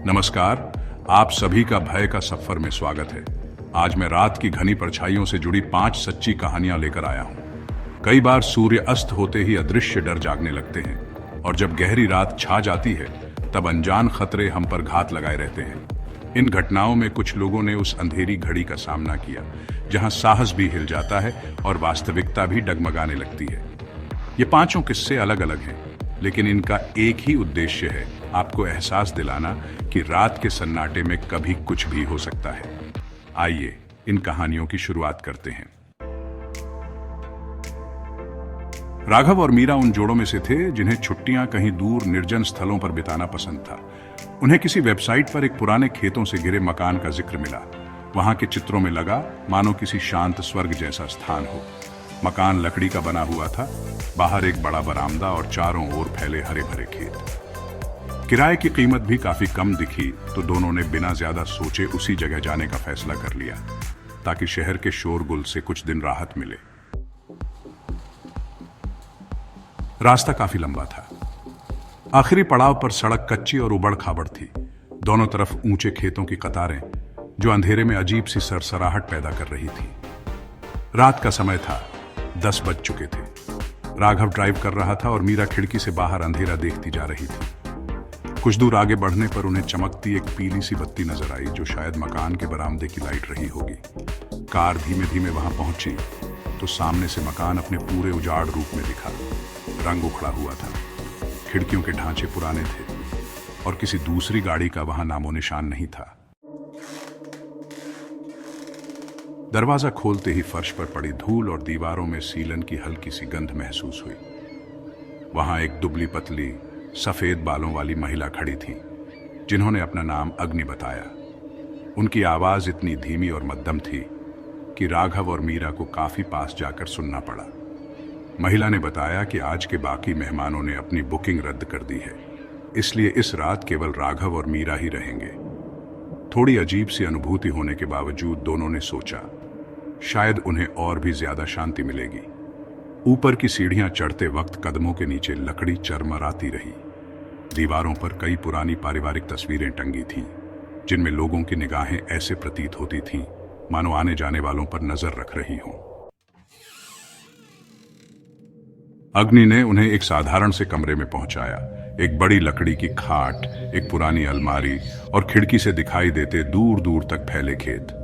नमस्कार। आप सभी का भय का सफर में स्वागत है। आज मैं रात की घनी परछाइयों से जुड़ी 5 सच्ची कहानियां लेकर आया हूं। कई बार सूर्य अस्त होते ही अदृश्य डर जागने लगते हैं और जब गहरी रात छा जाती है तब अनजान खतरे हम पर घात लगाए रहते हैं। इन घटनाओं में कुछ लोगों ने उस अंधेरी घड़ी का सामना किया जहां साहस भी हिल जाता है और वास्तविकता भी डगमगाने लगती है। ये पांचों किस्से अलग अलग हैं, लेकिन इनका एक ही उद्देश्य है, आपको एहसास दिलाना कि रात के सन्नाटे में कभी कुछ भी हो सकता है। आइए इन कहानियों की शुरुआत करते हैं। राघव और मीरा उन जोड़ों में से थे जिन्हें छुट्टियां कहीं दूर निर्जन स्थलों पर बिताना पसंद था। उन्हें किसी वेबसाइट पर एक पुराने खेतों से घिरे मकान का जिक्र मिला। वहां के चित्रों में लगा मानो किसी शांत स्वर्ग जैसा स्थान हो। मकान लकड़ी का बना हुआ था, बाहर एक बड़ा बरामदा और चारों ओर फैले हरे भरे खेत। किराए की कीमत भी काफी कम दिखी तो दोनों ने बिना ज्यादा सोचे उसी जगह जाने का फैसला कर लिया ताकि शहर के शोरगुल से कुछ दिन राहत मिले। रास्ता काफी लंबा था। आखिरी पड़ाव पर सड़क कच्ची और उबड़ खाबड़ थी। दोनों तरफ ऊंचे खेतों की कतारें जो अंधेरे में अजीब सी सरसराहट पैदा कर रही थी। रात का समय था, 10 बज चुके थे। राघव ड्राइव कर रहा था और मीरा खिड़की से बाहर अंधेरा देखती जा रही थी। कुछ दूर आगे बढ़ने पर उन्हें चमकती एक पीली सी बत्ती नजर आई जो शायद मकान के बरामदे की लाइट रही होगी। कार धीमे धीमे वहां पहुंची तो सामने से मकान अपने पूरे उजाड़ रूप में दिखा। रंग उखड़ा हुआ था, खिड़कियों के ढांचे पुराने थे और किसी दूसरी गाड़ी का वहां नामो निशान नहीं था। दरवाजा खोलते ही फर्श पर पड़ी धूल और दीवारों में सीलन की हल्की सी गंध महसूस हुई। वहां एक दुबली पतली सफेद बालों वाली महिला खड़ी थी जिन्होंने अपना नाम अग्नि बताया। उनकी आवाज इतनी धीमी और मध्यम थी कि राघव और मीरा को काफी पास जाकर सुनना पड़ा। महिला ने बताया कि आज के बाकी मेहमानों ने अपनी बुकिंग रद्द कर दी है, इसलिए इस रात केवल राघव और मीरा ही रहेंगे। थोड़ी अजीब सी अनुभूति होने के बावजूद दोनों ने सोचा शायद उन्हें और भी ज्यादा शांति मिलेगी। ऊपर की सीढ़ियां चढ़ते वक्त कदमों के नीचे लकड़ी चरमराती रही। दीवारों पर कई पुरानी पारिवारिक तस्वीरें टंगी थीं, जिनमें लोगों की निगाहें ऐसे प्रतीत होती थीं मानो आने जाने वालों पर नजर रख रही हों। अग्नि ने उन्हें एक साधारण से कमरे में पहुंचाया। एक बड़ी लकड़ी की खाट, एक पुरानी अलमारी और खिड़की से दिखाई देते दूर दूर तक फैले खेत।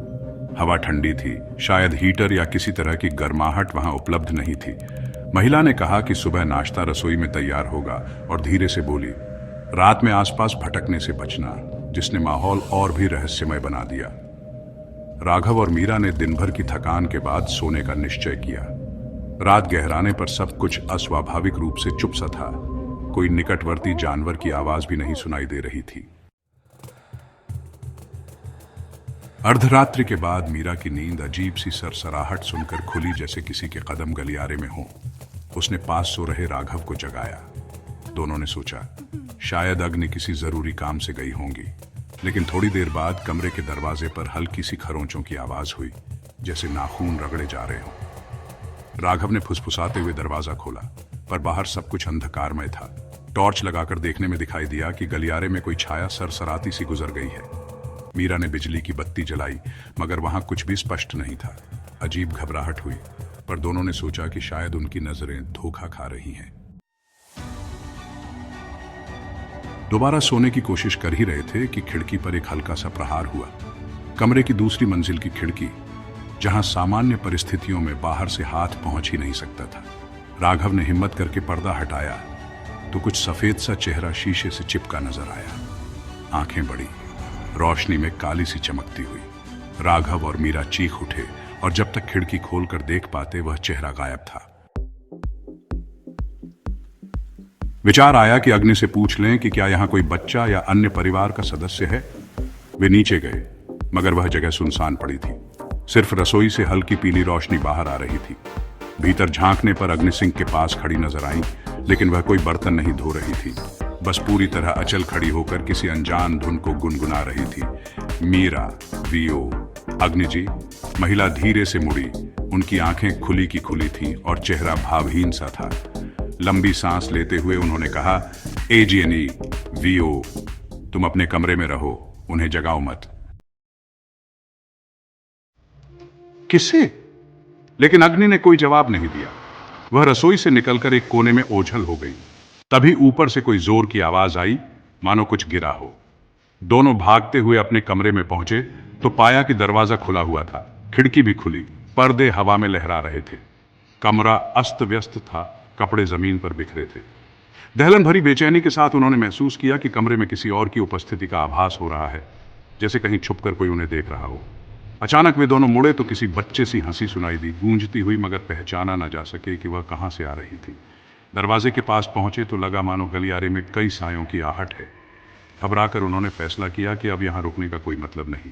हवा ठंडी थी, शायद हीटर या किसी तरह की गर्माहट वहां उपलब्ध नहीं थी। महिला ने कहा कि सुबह नाश्ता रसोई में तैयार होगा और धीरे से बोली, रात में आसपास भटकने से बचना, जिसने माहौल और भी रहस्यमय बना दिया। राघव और मीरा ने दिन भर की थकान के बाद सोने का निश्चय किया। रात गहराने पर सब कुछ अस्वाभाविक रूप से चुप सा था। कोई निकटवर्ती जानवर की आवाज भी नहीं सुनाई दे रही थी। अर्धरात्रि के बाद मीरा की नींद अजीब सी सरसराहट सुनकर खुली, जैसे किसी के कदम गलियारे में हो। उसने पास सो रहे राघव को जगाया। दोनों ने सोचा शायद अग्नि किसी जरूरी काम से गई होंगी, लेकिन थोड़ी देर बाद कमरे के दरवाजे पर हल्की सी खरोंचों की आवाज हुई, जैसे नाखून रगड़े जा रहे हों। राघव ने फुसफुसाते हुए दरवाजा खोला, पर बाहर सब कुछ अंधकारमय था। टॉर्च लगाकर देखने में दिखाई दिया कि गलियारे में कोई छाया सरसराती सी गुजर गई है। मीरा ने बिजली की बत्ती जलाई, मगर वहां कुछ भी स्पष्ट नहीं था। अजीब घबराहट हुई, पर दोनों ने सोचा कि शायद उनकी नजरें धोखा खा रही हैं। दोबारा सोने की कोशिश कर ही रहे थे कि खिड़की पर एक हल्का सा प्रहार हुआ। कमरे की दूसरी मंजिल की खिड़की, जहां सामान्य परिस्थितियों में बाहर से हाथ पहुंच ही नहीं सकता था। राघव ने हिम्मत करके पर्दा हटाया तो कुछ सफेद सा चेहरा शीशे से चिपका नजर आया। आंखें बड़ी, रोशनी में काली सी चमकती हुई। राघव और मीरा चीख उठे और जब तक खिड़की खोलकर देख पाते वह चेहरा गायब था। विचार आया कि अग्नि से पूछ लें कि क्या यहां कोई बच्चा या अन्य परिवार का सदस्य है। वे नीचे गए, मगर वह जगह सुनसान पड़ी थी। सिर्फ रसोई से हल्की पीली रोशनी बाहर आ रही थी। भीतर झांकने पर अग्नि सिंह के पास खड़ी नजर आई, लेकिन वह कोई बर्तन नहीं धो रही थी, बस पूरी तरह अचल खड़ी होकर किसी अनजान धुन को गुनगुना रही थी। मीरा, वीओ, अग्नि जी। महिला धीरे से मुड़ी। उनकी आंखें खुली की खुली थीं और चेहरा भावहीन सा था। लंबी सांस लेते हुए उन्होंने कहा, AG&E, VO, तुम अपने कमरे में रहो, उन्हें जगाओ मत। किससे? लेकिन अग्नि ने कोई जवाब नहीं दिया। वह रसोई से निकलकर एक कोने में ओझल हो गई। तभी ऊपर से कोई जोर की आवाज आई, मानो कुछ गिरा हो। दोनों भागते हुए अपने कमरे में पहुंचे तो पाया कि दरवाजा खुला हुआ था, खिड़की भी खुली, पर्दे हवा में लहरा रहे थे। कमरा अस्त व्यस्त था, कपड़े जमीन पर बिखरे थे। दहलन भरी बेचैनी के साथ उन्होंने महसूस किया कि कमरे में किसी और की उपस्थिति का आभास हो रहा है, जैसे कहीं छुपकर कोई उन्हें देख रहा हो। अचानक वे दोनों मुड़े तो किसी बच्चे सी हंसी सुनाई दी, गूंजती हुई, मगर पहचाना न जा सके कि वह कहां से आ रही थी। दरवाजे के पास पहुंचे तो लगा मानो गलियारे में कई सायों की आहट है। घबराकर उन्होंने फैसला किया कि अब यहां रुकने का कोई मतलब नहीं।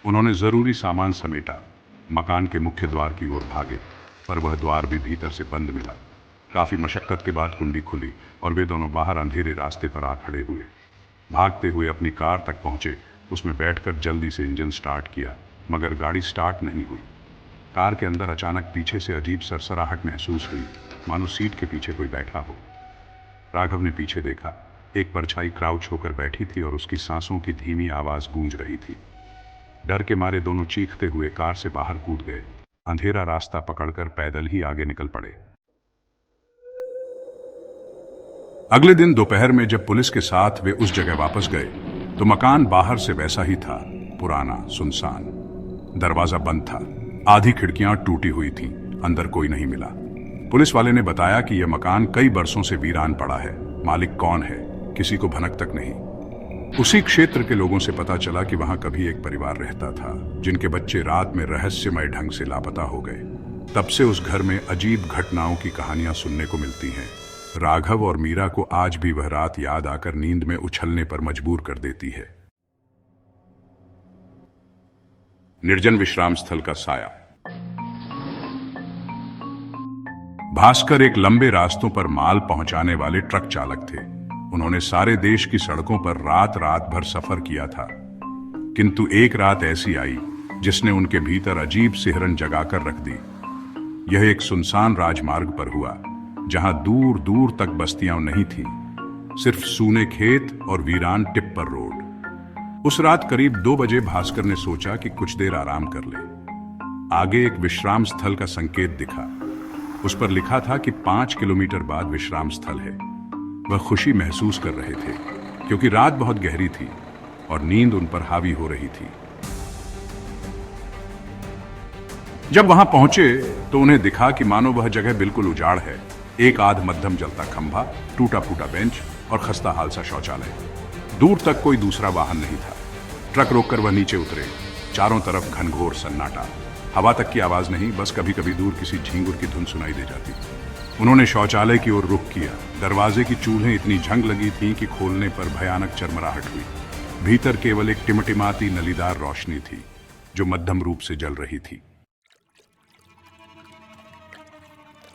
उन्होंने जरूरी सामान समेटा, मकान के मुख्य द्वार की ओर भागे, पर वह द्वार भी भीतर से बंद मिला। काफी मशक्कत के बाद कुंडी खुली और वे दोनों बाहर अंधेरे रास्ते पर आ खड़े हुए। भागते हुए अपनी कार तक पहुंचे, उसमें बैठकर जल्दी से इंजन स्टार्ट किया, मगर गाड़ी स्टार्ट नहीं हुई। कार के अंदर अचानक पीछे से अजीब सरसराहट महसूस हुई, मानो सीट के पीछे कोई बैठा हो। राघव ने पीछे देखा। एक परछाई क्राउच होकर बैठी थी और उसकी सांसों की धीमी आवाज गूंज रही थी। डर के मारे दोनों चीखते हुए कार से बाहर कूद गए। अंधेरा रास्ता पकड़कर पैदल ही आगे निकल पड़े। अगले दिन दोपहर में जब पुलिस के साथ वे उस जगह वापस गए तो मकान बाहर से वैसा ही था, पुराना, सुनसान। दरवाजा बंद था, आधी खिड़कियां टूटी हुई थीं, अंदर कोई नहीं मिला। पुलिस वाले ने बताया कि यह मकान कई बरसों से वीरान पड़ा है। मालिक कौन है, किसी को भनक तक नहीं। उसी क्षेत्र के लोगों से पता चला कि वहां कभी एक परिवार रहता था, जिनके बच्चे रात में रहस्यमय ढंग से लापता हो गए। तब से उस घर में अजीब घटनाओं की कहानियां सुनने को मिलती हैं। राघव और मीरा को आज भी वह रात याद आकर नींद में उछलने पर मजबूर कर देती है। निर्जन विश्राम स्थल का साया। भास्कर एक लंबे रास्तों पर माल पहुंचाने वाले ट्रक चालक थे। उन्होंने सारे देश की सड़कों पर रात रात भर सफर किया था, किंतु एक रात ऐसी आई जिसने उनके भीतर अजीब सिहरन जगाकर रख दी। यह एक सुनसान राजमार्ग पर हुआ, जहां दूर दूर तक बस्तियां नहीं थीं, सिर्फ सूने खेत और वीरान टिप्पर रोड। उस रात करीब 2 बजे भास्कर ने सोचा कि कुछ देर आराम कर ले। आगे एक विश्राम स्थल का संकेत दिखा। उस पर लिखा था कि 5 किलोमीटर बाद विश्राम स्थल है। वह खुशी महसूस कर रहे थे, क्योंकि रात बहुत गहरी थी और नींद उन पर हावी हो रही थी। जब वहां पहुंचे तो उन्हें दिखा कि मानो वह जगह बिल्कुल उजाड़ है। एक आध मध्यम जलता खंभा, टूटा फूटा बेंच और खस्ता हाल सा शौचालय। दूर तक कोई दूसरा वाहन नहीं था। ट्रक रोककर वह नीचे उतरे। चारों तरफ घनघोर सन्नाटा, हवा तक की आवाज नहीं, बस कभी कभी दूर किसी झींगुर की धुन सुनाई दे जाती। उन्होंने शौचालय की ओर रुख किया। दरवाजे की चूल्हें इतनी झंग लगी थीं कि खोलने पर भयानक चरमराहट हुई। भीतर केवल एक टिमटिमाती नलीदार रोशनी थी, जो मध्यम रूप से जल रही थी।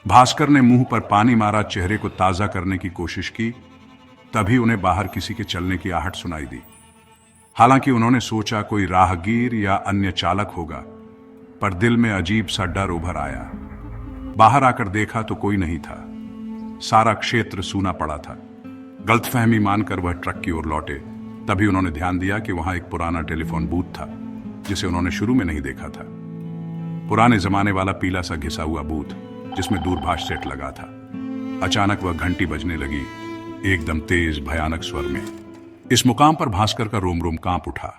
भास्कर ने मुंह पर पानी मारा, चेहरे को ताजा करने की कोशिश की। तभी उन्हें बाहर किसी के चलने की आहट सुनाई दी। हालांकि उन्होंने सोचा कोई राहगीर या अन्य चालक होगा, पर दिल में अजीब सा डर उभर आया। बाहर आकर देखा तो कोई नहीं था। सारा क्षेत्र सूना पड़ा था। गलतफहमी मानकर वह ट्रक की ओर लौटे। तभी उन्होंने ध्यान दिया कि वहां एक पुराना टेलीफोन बूथ था, जिसे उन्होंने शुरू में नहीं देखा था। पुराने जमाने वाला पीला सा घिसा हुआ बूथ, जिसमें दूरभाष सेट लगा था। अचानक वह घंटी बजने लगी, एकदम तेज भयानक स्वर में। इस मुकाम पर भास्कर का रोम रोम कांप उठा।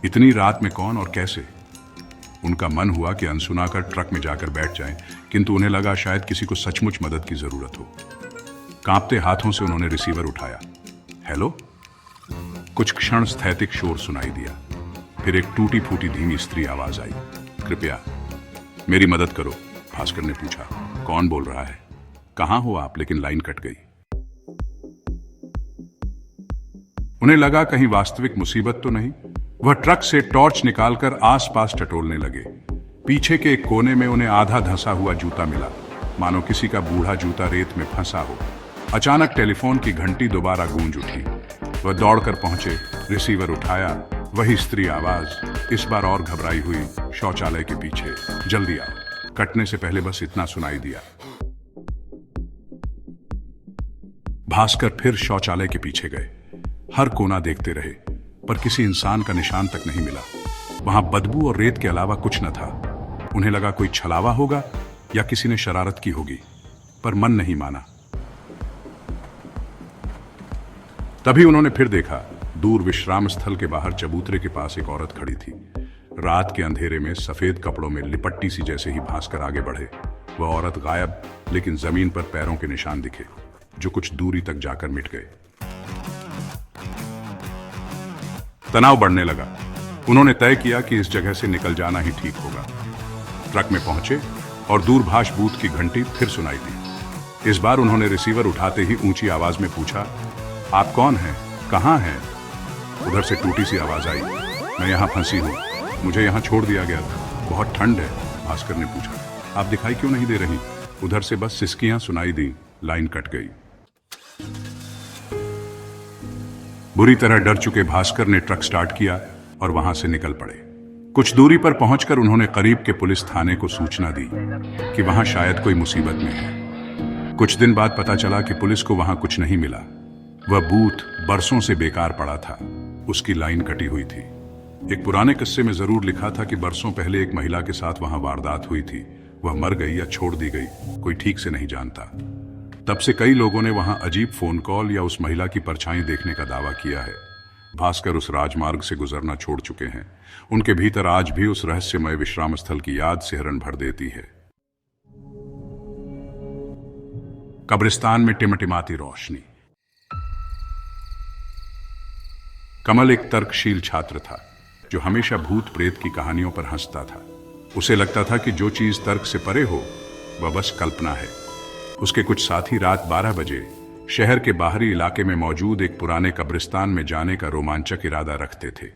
इतनी रात में कौन और कैसे? उनका मन हुआ कि अनसुना कर ट्रक में जाकर बैठ जाएं, किंतु उन्हें लगा शायद किसी को सचमुच मदद की जरूरत हो। कांपते हाथों से उन्होंने रिसीवर उठाया। हेलो। कुछ क्षण स्थैतिक शोर सुनाई दिया। फिर एक टूटी फूटी धीमी स्त्री आवाज आई। कृपया मेरी मदद करो, भास्कर ने पूछा। कौन बोल रहा है? कहां हो आप? लेकिन लाइन कट गई। उन्हें लगा कहीं वास्तविक मुसीबत तो नहीं। वह ट्रक से टॉर्च निकालकर आसपास टटोलने लगे। पीछे के एक कोने में उन्हें आधा धंसा हुआ जूता मिला, मानो किसी का बूढ़ा जूता रेत में फंसा हो। अचानक टेलीफोन की घंटी दोबारा गूंज उठी। वह दौड़कर पहुंचे, रिसीवर उठाया। वही स्त्री आवाज, इस बार और घबराई हुई, शौचालय के पीछे। जल्दी आओ। कटने से पहले बस इतना सुनाई दिया। भास्कर फिर शौचालय के पीछे गए। हर कोना देखते रहे, पर किसी इंसान का निशान तक नहीं मिला। वहां बदबू और रेत के अलावा कुछ न था। उन्हें लगा कोई छलावा होगा या किसी ने शरारत की होगी, पर मन नहीं माना। तभी उन्होंने फिर देखा, दूर विश्राम स्थल के बाहर चबूतरे के पास एक औरत खड़ी थी। रात के अंधेरे में सफेद कपड़ों में लिपट्टी सी जैसे ही भास्कर आगे बढ़े, वह औरत गायब, लेकिन जमीन पर पैरों के निशान दिखे जो कुछ दूरी तक जाकर मिट गए। तनाव बढ़ने लगा। उन्होंने तय किया कि इस जगह से निकल जाना ही ठीक होगा। ट्रक में पहुंचे और दूरभाष बूथ की घंटी फिर सुनाई दी। इस बार उन्होंने रिसीवर उठाते ही ऊंची आवाज में पूछा, आप कौन हैं, कहां हैं? उधर से टूटी सी आवाज आई, मैं यहां फंसी हूं, मुझे यहां छोड़ दिया गया था, बहुत ठंड है। भास्कर ने पूछा, आप दिखाई क्यों नहीं दे रही? उधर से बस सिसकियां सुनाई दी। लाइन कट गई। बुरी तरह डर चुके भास्कर ने ट्रक स्टार्ट किया और वहां से निकल पड़े। कुछ दूरी पर पहुंचकर उन्होंने करीब के पुलिस थाने को सूचना दी कि वहां शायद कोई मुसीबत में है। कुछ दिन बाद पता चला कि पुलिस को वहां कुछ नहीं मिला। वह बूथ बरसों से बेकार पड़ा था, उसकी लाइन कटी हुई थी। एक पुराने किस्से में जरूर लिखा था कि बरसों पहले एक महिला के साथ वहां वारदात हुई थी। वह मर गई या छोड़ दी गई, कोई ठीक से नहीं जानता। तब से कई लोगों ने वहां अजीब फोन कॉल या उस महिला की परछाई देखने का दावा किया है। भास्कर उस राजमार्ग से गुजरना छोड़ चुके हैं। उनके भीतर आज भी उस रहस्यमय विश्राम स्थल की याद सिहरन भर देती है। कब्रिस्तान में टिमटिमाती रोशनी। कमल एक तर्कशील छात्र था जो हमेशा भूत प्रेत की कहानियों पर हंसता था। उसे लगता था कि जो चीज तर्क से परे हो वह बस कल्पना है। उसके कुछ साथी रात 12 बजे शहर के बाहरी इलाके में मौजूद एक पुराने कब्रिस्तान में जाने का रोमांचक इरादा रखते थे।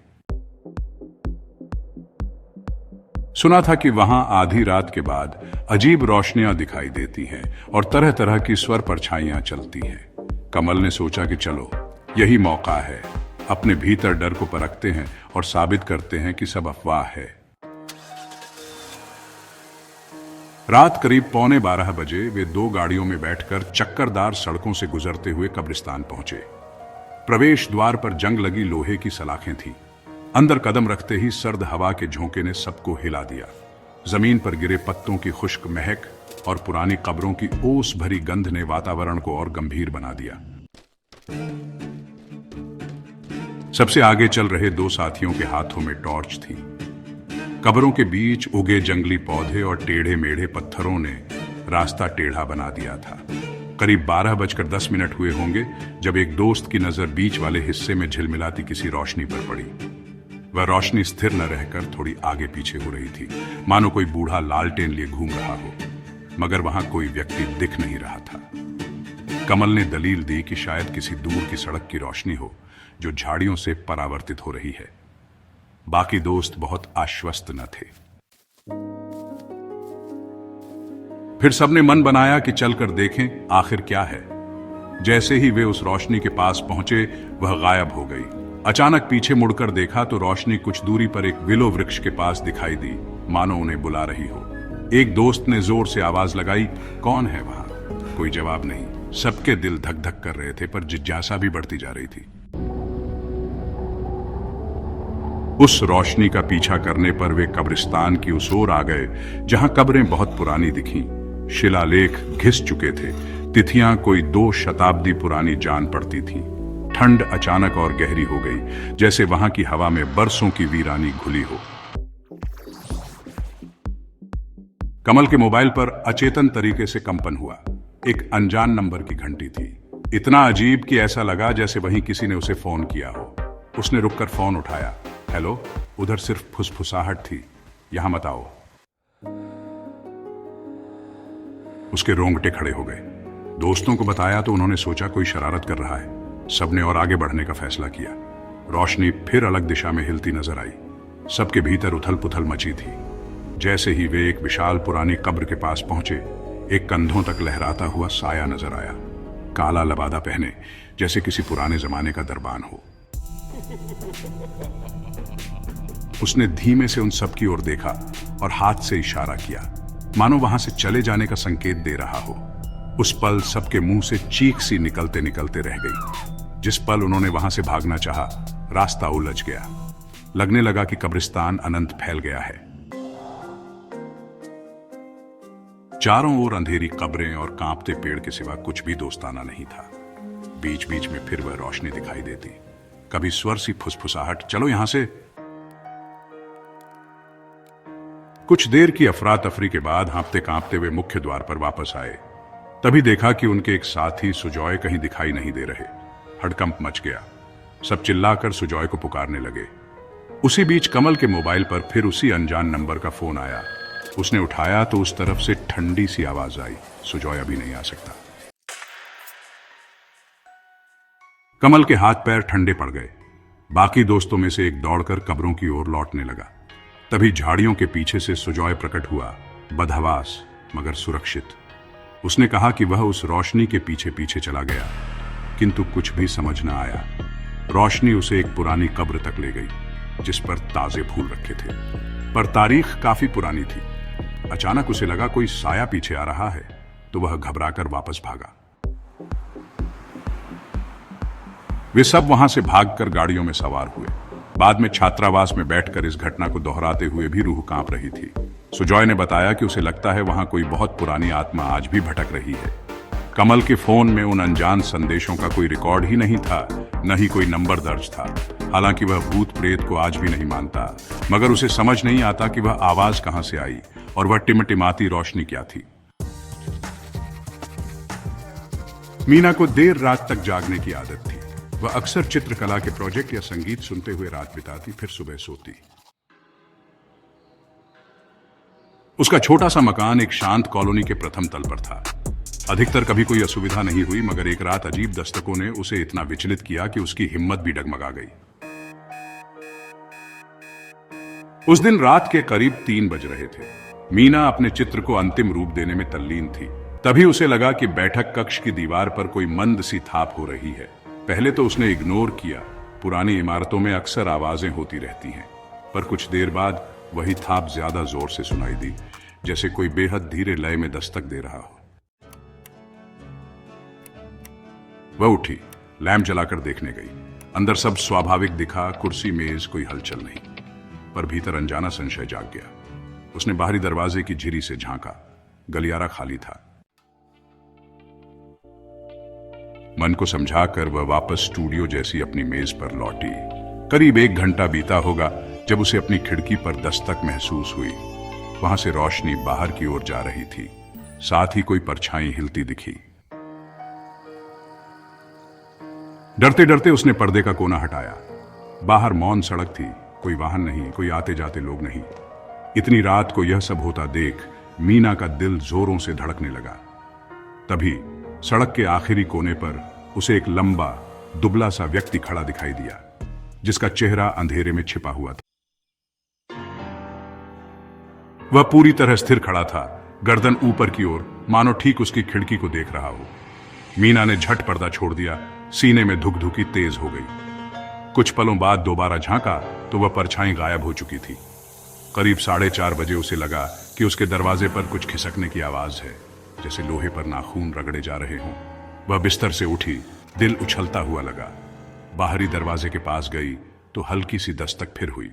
सुना था कि वहां आधी रात के बाद अजीब रोशनियां दिखाई देती हैं और तरह तरह की स्वर परछाइयां चलती हैं। कमल ने सोचा कि चलो यही मौका है, अपने भीतर डर को परखते हैं और साबित करते हैं कि सब अफवाह है। रात करीब 11:15 बजे वे 2 गाड़ियों में बैठकर चक्करदार सड़कों से गुजरते हुए कब्रिस्तान पहुंचे। प्रवेश द्वार पर जंग लगी लोहे की सलाखें थीं। अंदर कदम रखते ही सर्द हवा के झोंके ने सबको हिला दिया। जमीन पर गिरे पत्तों की खुश्क महक और पुरानी कब्रों की ओस भरी गंध ने वातावरण को और गंभीर बना दिया। सबसे आगे चल रहे 2 साथियों के हाथों में टॉर्च थी। कब्रों के बीच उगे जंगली पौधे और टेढ़े मेढ़े पत्थरों ने रास्ता टेढ़ा बना दिया था। करीब 12:10 हुए होंगे जब एक दोस्त की नजर बीच वाले हिस्से में झिलमिलाती किसी रोशनी पर पड़ी। वह रोशनी स्थिर न रहकर थोड़ी आगे पीछे हो रही थी, मानो कोई बूढ़ा लालटेन लिए घूम रहा हो, मगर वहां कोई व्यक्ति दिख नहीं रहा था। कमल ने दलील दी कि शायद किसी दूर की सड़क की रोशनी हो जो झाड़ियों से परावर्तित हो रही है। बाकी दोस्त बहुत आश्वस्त न थे। फिर सबने मन बनाया कि चलकर देखें आखिर क्या है। जैसे ही वे उस रोशनी के पास पहुंचे, वह गायब हो गई। अचानक पीछे मुड़कर देखा तो रोशनी कुछ दूरी पर एक विलो वृक्ष के पास दिखाई दी, मानो उन्हें बुला रही हो। एक दोस्त ने जोर से आवाज लगाई, कौन है वहां? कोई जवाब नहीं। सबके दिल धक धक कर रहे थे, पर जिज्ञासा भी बढ़ती जा रही थी। उस रोशनी का पीछा करने पर वे कब्रिस्तान की उस ओर आ गए जहां कब्रें बहुत पुरानी दिखीं। शिलालेख घिस चुके थे, तिथियां कोई 2 शताब्दी पुरानी जान पड़ती थीं। ठंड अचानक और गहरी हो गई, जैसे वहां की हवा में बरसों की वीरानी घुली हो। कमल के मोबाइल पर अचेतन तरीके से कंपन हुआ। एक अनजान नंबर की घंटी थी। इतना अजीब कि ऐसा लगा जैसे वहीं किसी ने उसे फोन किया हो। उसने रुककर फोन उठाया। हेलो। उधर सिर्फ फुसफुसाहट थी, यहां मत आओ। उसके रोंगटे खड़े हो गए। दोस्तों को बताया तो उन्होंने सोचा कोई शरारत कर रहा है। सबने और आगे बढ़ने का फैसला किया। रोशनी फिर अलग दिशा में हिलती नजर आई। सबके भीतर उथल पुथल मची थी। जैसे ही वे एक विशाल पुरानी कब्र के पास पहुंचे, एक कंधों तक लहराता हुआ साया नजर आया। काला लबादा पहने, जैसे किसी पुराने जमाने का दरबान हो। उसने धीमे से उन सब की ओर देखा और हाथ से इशारा किया, मानो वहां से चले जाने का संकेत दे रहा हो। उस पल सबके मुंह से चीख सी निकलते निकलते रह गई। जिस पल उन्होंने वहां से भागना चाहा, रास्ता उलझ गया। लगने लगा कि कब्रिस्तान अनंत फैल गया है। चारों ओर अंधेरी कब्रें और कांपते पेड़ के सिवा कुछ भी दोस्ताना नहीं था। बीच बीच में फिर वह रोशनी दिखाई देती, कभी स्वर सी फुसफुसाहट, चलो यहां से। कुछ देर की अफरा तफरी के बाद हाँफते कांपते वे मुख्य द्वार पर वापस आए। तभी देखा कि उनके एक साथी सुजॉय कहीं दिखाई नहीं दे रहे। हड़कंप मच गया। सब चिल्लाकर सुजॉय को पुकारने लगे। उसी बीच कमल के मोबाइल पर फिर उसी अनजान नंबर का फोन आया। उसने उठाया तो उस तरफ से ठंडी सी आवाज आई, सुजॉय अभी नहीं आ सकता। कमल के हाथ पैर ठंडे पड़ गए। बाकी दोस्तों में से एक दौड़कर कब्रों की ओर लौटने लगा। तभी झाड़ियों के पीछे से सुजॉय प्रकट हुआ, बदहवास मगर सुरक्षित। उसने कहा कि वह उस रोशनी के पीछे पीछे चला गया, किंतु कुछ भी समझ न आया। रोशनी उसे एक पुरानी कब्र तक ले गई जिस पर ताजे फूल रखे थे, पर तारीख काफी पुरानी थी। अचानक उसे लगा कोई साया पीछे आ रहा है, तो वह घबराकर वापस भागा। वे सब वहां से भागकर गाड़ियों में सवार हुए। बाद में छात्रावास में बैठकर इस घटना को दोहराते हुए भी रूह कांप रही थी। सुजॉय ने बताया कि उसे लगता है वहां कोई बहुत पुरानी आत्मा आज भी भटक रही है। कमल के फोन में उन अनजान संदेशों का कोई रिकॉर्ड ही नहीं था, न ही कोई नंबर दर्ज था। हालांकि वह भूत प्रेत को आज भी नहीं मानता, मगर उसे समझ नहीं आता कि वह आवाज कहां से आई और वह टिमटिमाती रोशनी क्या थी। मीना को देर रात तक जागने की आदत थी। वह अक्सर चित्रकला के प्रोजेक्ट या संगीत सुनते हुए रात बिताती, फिर सुबह सोती। उसका छोटा सा मकान एक शांत कॉलोनी के प्रथम तल पर था। अधिकतर कभी कोई असुविधा नहीं हुई, मगर एक रात अजीब दस्तकों ने उसे इतना विचलित किया कि उसकी हिम्मत भी डगमगा गई। उस दिन रात के करीब 3 बज रहे थे। मीना अपने चित्र को अंतिम रूप देने में तल्लीन थी। तभी उसे लगा कि बैठक कक्ष की दीवार पर कोई मंद सी थाप हो रही है। पहले तो उसने इग्नोर किया, पुरानी इमारतों में अक्सर आवाजें होती रहती हैं। पर कुछ देर बाद वही थाप ज्यादा जोर से सुनाई दी, जैसे कोई बेहद धीरे लय में दस्तक दे रहा हो। वह उठी, लैंप जलाकर देखने गई। अंदर सब स्वाभाविक दिखा, कुर्सी मेज, कोई हलचल नहीं। पर भीतर अनजाना संशय जाग गया। उसने बाहरी दरवाजे की झिरी से झांका। गलियारा खाली था। मन को समझाकर वह वापस स्टूडियो जैसी अपनी मेज पर लौटी। करीब 1 घंटा बीता होगा जब उसे अपनी खिड़की पर दस्तक महसूस हुई। वहां से रोशनी बाहर की ओर जा रही थी, साथ ही कोई परछाई हिलती दिखी। डरते डरते उसने पर्दे का कोना हटाया। बाहर मौन सड़क थी, कोई वाहन नहीं, कोई आते जाते लोग नहीं। इतनी रात को यह सब होता देख मीना का दिल जोरों से धड़कने लगा। तभी सड़क के आखिरी कोने पर उसे एक लंबा दुबला सा व्यक्ति खड़ा दिखाई दिया, जिसका चेहरा अंधेरे में छिपा हुआ था। वह पूरी तरह स्थिर खड़ा था, गर्दन ऊपर की ओर, मानो ठीक उसकी खिड़की को देख रहा हो। मीना ने झट पर्दा छोड़ दिया। सीने में धुकधुकी तेज हो गई। कुछ पलों बाद दोबारा झांका तो वह परछाई गायब हो चुकी थी। करीब 4:30 बजे उसे लगा कि उसके दरवाजे पर कुछ खिसकने की आवाज है, जैसे लोहे पर नाखून रगड़े जा रहे हों। वह बिस्तर से उठी, दिल उछलता हुआ लगा। बाहरी दरवाजे के पास गई तो हल्की सी दस्तक फिर हुई।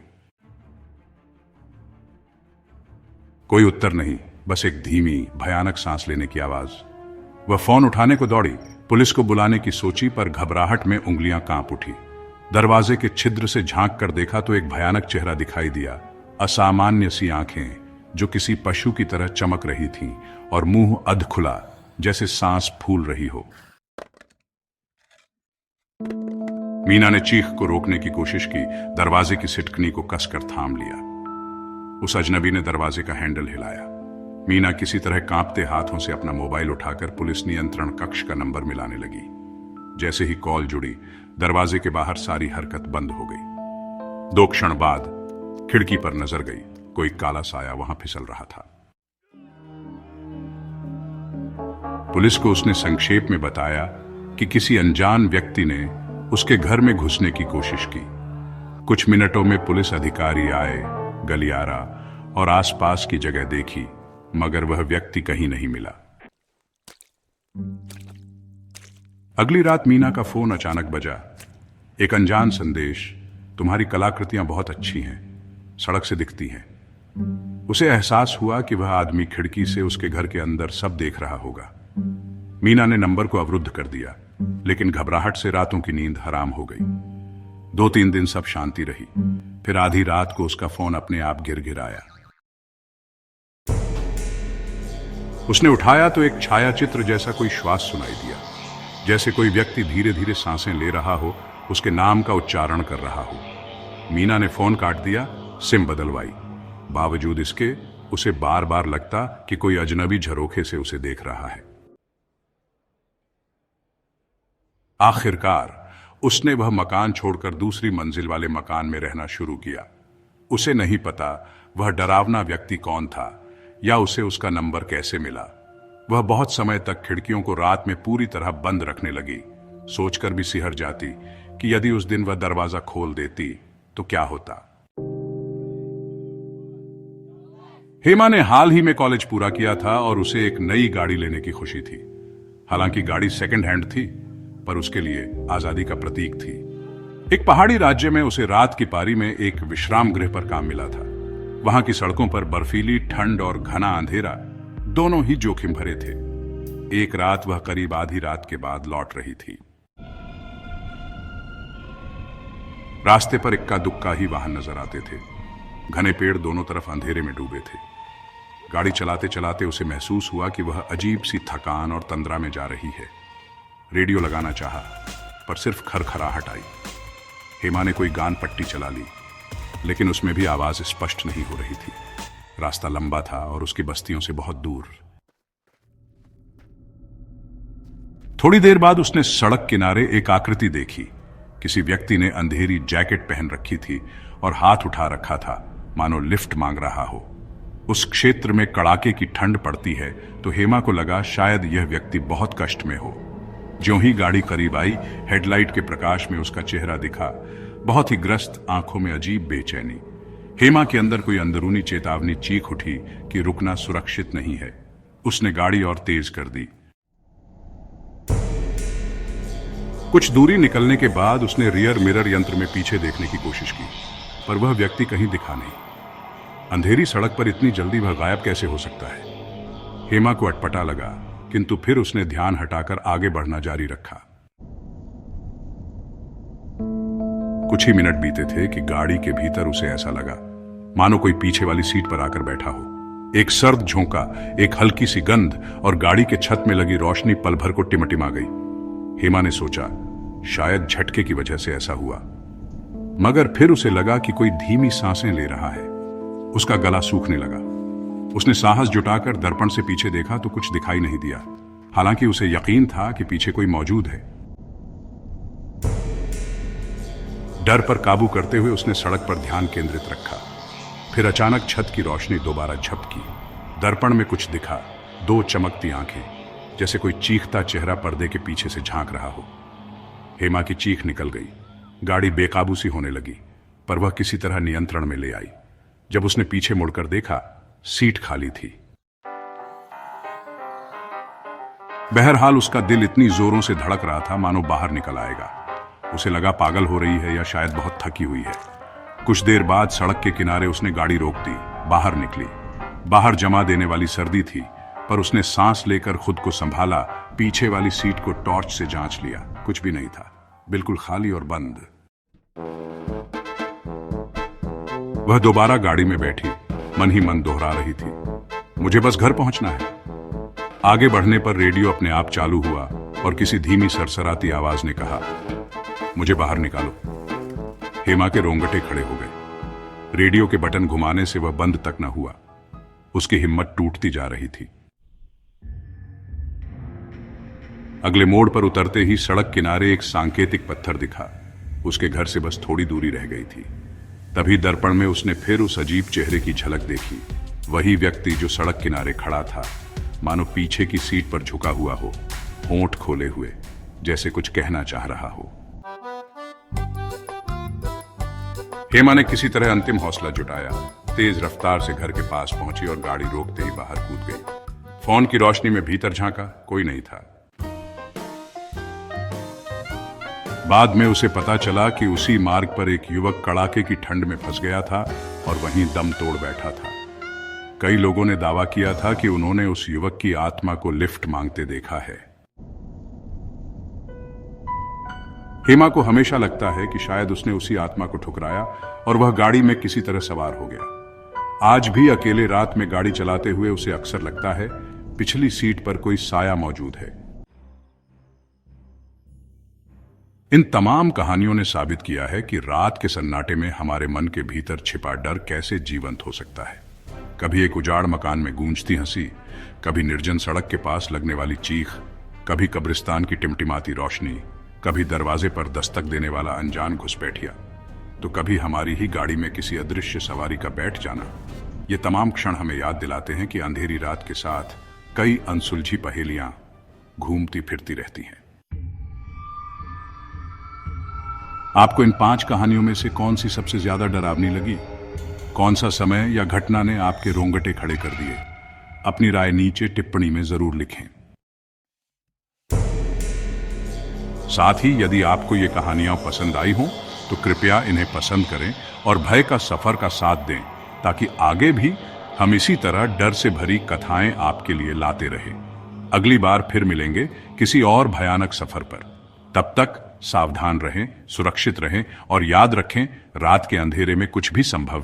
कोई उत्तर नहीं, बस एक धीमी भयानक सांस लेने की आवाज। वह फोन उठाने को दौड़ी, पुलिस को बुलाने की सोची, पर घबराहट में उंगलियां कांप उठी। दरवाजे के छिद्र से झांक कर देखा तो एक भयानक चेहरा दिखाई दिया। असामान्य सी आंखें जो किसी पशु की तरह चमक रही थीं और मुंह अध खुला, जैसे सांस फूल रही हो। मीना ने चीख को रोकने की कोशिश की, दरवाजे की सिटकनी को कसकर थाम लिया। उस अजनबी ने दरवाजे का हैंडल हिलाया। मीना किसी तरह कांपते हाथों से अपना मोबाइल उठाकर पुलिस नियंत्रण कक्ष का नंबर मिलाने लगी। जैसे ही कॉल जुड़ी, दरवाजे के बाहर सारी हरकत बंद हो गई। 2 क्षण बाद खिड़की पर नजर गई, कोई काला साया वहां फिसल रहा था। पुलिस को उसने संक्षेप में बताया कि किसी अनजान व्यक्ति ने उसके घर में घुसने की कोशिश की। कुछ मिनटों में पुलिस अधिकारी आए, गलियारा और आसपास की जगह देखी, मगर वह व्यक्ति कहीं नहीं मिला। अगली रात मीना का फोन अचानक बजा। एक अनजान संदेश, तुम्हारी कलाकृतियां बहुत अच्छी हैं, सड़क से दिखती हैं। उसे एहसास हुआ कि वह आदमी खिड़की से उसके घर के अंदर सब देख रहा होगा। मीना ने नंबर को अवरुद्ध कर दिया, लेकिन घबराहट से रातों की नींद हराम हो गई। 2-3 दिन सब शांति रही। फिर आधी रात को उसका फोन अपने आप गिरगिराया। उसने उठाया तो एक छायाचित्र जैसा कोई श्वास सुनाई दिया, जैसे कोई व्यक्ति धीरे धीरे सांसें ले रहा हो, उसके नाम का उच्चारण कर रहा हो। मीना ने फोन काट दिया, सिम बदलवाई। बावजूद इसके उसे बार बार लगता कि कोई अजनबी झरोखे से उसे देख रहा है। आखिरकार उसने वह मकान छोड़कर दूसरी मंजिल वाले मकान में रहना शुरू किया। उसे नहीं पता वह डरावना व्यक्ति कौन था या उसे उसका नंबर कैसे मिला। वह बहुत समय तक खिड़कियों को रात में पूरी तरह बंद रखने लगी, सोचकर भी सिहर जाती कि यदि उस दिन वह दरवाजा खोल देती तो क्या होता। हेमा ने हाल ही में कॉलेज पूरा किया था और उसे एक नई गाड़ी लेने की खुशी थी। हालांकि गाड़ी सेकंड हैंड थी, पर उसके लिए आजादी का प्रतीक थी। एक पहाड़ी राज्य में उसे रात की पारी में एक विश्राम गृह पर काम मिला था। वहां की सड़कों पर बर्फीली ठंड और घना अंधेरा दोनों ही जोखिम भरे थे। एक रात वह करीब आधी रात के बाद लौट रही थी। रास्ते पर इक्का दुक्का ही वाहन नजर आते थे। घने पेड़ दोनों तरफ अंधेरे में डूबे थे। गाड़ी चलाते चलाते उसे महसूस हुआ कि वह अजीब सी थकान और तंद्रा में जा रही है। रेडियो लगाना चाहा, पर सिर्फ खरखराहट आई। हेमा ने कोई गान पट्टी चला ली, लेकिन उसमें भी आवाज स्पष्ट नहीं हो रही थी। रास्ता लंबा था और उसकी बस्तियों से बहुत दूर। थोड़ी देर बाद उसने सड़क किनारे एक आकृति देखी। किसी व्यक्ति ने अंधेरी जैकेट पहन रखी थी और हाथ उठा रखा था, मानो लिफ्ट मांग रहा हो। उस क्षेत्र में कड़ाके की ठंड पड़ती है, तो हेमा को लगा शायद यह व्यक्ति बहुत कष्ट में हो। ज्यों ही गाड़ी करीब आई, हेडलाइट के प्रकाश में उसका चेहरा दिखा, बहुत ही ग्रस्त, आंखों में अजीब बेचैनी। हेमा के अंदर कोई अंदरूनी चेतावनी चीख उठी कि रुकना सुरक्षित नहीं है। उसने गाड़ी और तेज कर दी। कुछ दूरी निकलने के बाद उसने रियर मिरर यंत्र में पीछे देखने की कोशिश की, पर वह व्यक्ति कहीं दिखा नहीं। अंधेरी सड़क पर इतनी जल्दी वह गायब कैसे हो सकता है? हेमा को अटपटा लगा, किंतु फिर उसने ध्यान हटाकर आगे बढ़ना जारी रखा। कुछ ही मिनट बीते थे कि गाड़ी के भीतर उसे ऐसा लगा मानो कोई पीछे वाली सीट पर आकर बैठा हो। एक सर्द झोंका, एक हल्की सी गंध और गाड़ी के छत में लगी रोशनी पल भर को टिमटिमा गई। हेमा ने सोचा शायद झटके की वजह से ऐसा हुआ, मगर फिर उसे लगा कि कोई धीमी सांसें ले रहा है। उसका गला सूखने लगा। उसने साहस जुटाकर दर्पण से पीछे देखा तो कुछ दिखाई नहीं दिया, हालांकि उसे यकीन था कि पीछे कोई मौजूद है। डर पर काबू करते हुए उसने सड़क पर ध्यान केंद्रित रखा। फिर अचानक छत की रोशनी दोबारा झपकी। दर्पण में कुछ दिखा, 2 चमकती आंखें, जैसे कोई चीखता चेहरा पर्दे के पीछे से झांक रहा हो। हेमा की चीख निकल गई। गाड़ी बेकाबू सी होने लगी, पर वह किसी तरह नियंत्रण में ले आई। जब उसने पीछे मुड़कर देखा, सीट खाली थी। बहरहाल उसका दिल इतनी जोरों से धड़क रहा था मानो बाहर निकल आएगा। उसे लगा पागल हो रही है या शायद बहुत थकी हुई है। कुछ देर बाद सड़क के किनारे उसने गाड़ी रोक दी, बाहर निकली। बाहर जमा देने वाली सर्दी थी, पर उसने सांस लेकर खुद को संभाला। पीछे वाली सीट को टॉर्च से जांच लिया, कुछ भी नहीं था, बिल्कुल खाली और बंद। वह दोबारा गाड़ी में बैठी, मन ही मन दोहरा रही थी, मुझे बस घर पहुंचना है। आगे बढ़ने पर रेडियो अपने आप चालू हुआ और किसी धीमी सरसराती आवाज ने कहा, मुझे बाहर निकालो। हेमा के रोंगटे खड़े हो गए। रेडियो के बटन घुमाने से वह बंद तक न हुआ। उसकी हिम्मत टूटती जा रही थी। अगले मोड़ पर उतरते ही सड़क किनारे एक सांकेतिक पत्थर दिखा। उसके घर से बस थोड़ी दूरी रह गई थी। तभी दर्पण में उसने फिर उस अजीब चेहरे की झलक देखी। वही व्यक्ति जो सड़क किनारे खड़ा था, मानो पीछे की सीट पर झुका हुआ हो, होंठ खोले हुए, जैसे कुछ कहना चाह रहा हो। हेमा ने किसी तरह अंतिम हौसला जुटाया, तेज रफ्तार से घर के पास पहुंची और गाड़ी रोकते ही बाहर कूद गई। फोन की रोशनी में भीतर झांका, कोई नहीं था। बाद में उसे पता चला कि उसी मार्ग पर एक युवक कड़ाके की ठंड में फंस गया था और वहीं दम तोड़ बैठा था। कई लोगों ने दावा किया था कि उन्होंने उस युवक की आत्मा को लिफ्ट मांगते देखा है। हेमा को हमेशा लगता है कि शायद उसने उसी आत्मा को ठुकराया और वह गाड़ी में किसी तरह सवार हो गया। आज भी अकेले रात में गाड़ी चलाते हुए उसे अक्सर लगता है पिछली सीट पर कोई साया मौजूद है। इन तमाम कहानियों ने साबित किया है कि रात के सन्नाटे में हमारे मन के भीतर छिपा डर कैसे जीवंत हो सकता है। कभी एक उजाड़ मकान में गूंजती हंसी, कभी निर्जन सड़क के पास लगने वाली चीख, कभी कब्रिस्तान की टिमटिमाती रोशनी, कभी दरवाजे पर दस्तक देने वाला अनजान घुसपैठिया, तो कभी हमारी ही गाड़ी में किसी अदृश्य सवारी का बैठ जाना। ये तमाम क्षण हमें याद दिलाते हैं कि अंधेरी रात के साथ कई अनसुलझी पहेलियां घूमती फिरती रहती हैं। आपको इन 5 कहानियों में से कौन सी सबसे ज्यादा डरावनी लगी? कौन सा समय या घटना ने आपके रोंगटे खड़े कर दिए? अपनी राय नीचे टिप्पणी में जरूर लिखें। साथ ही यदि आपको ये कहानियां पसंद आई हों तो कृपया इन्हें पसंद करें और भय का सफर का साथ दें, ताकि आगे भी हम इसी तरह डर से भरी कथाएं आपके लिए लाते रहें। अगली बार फिर मिलेंगे किसी और भयानक सफर पर। तब तक सावधान रहें, सुरक्षित रहें और याद रखें, रात के अंधेरे में कुछ भी संभव है।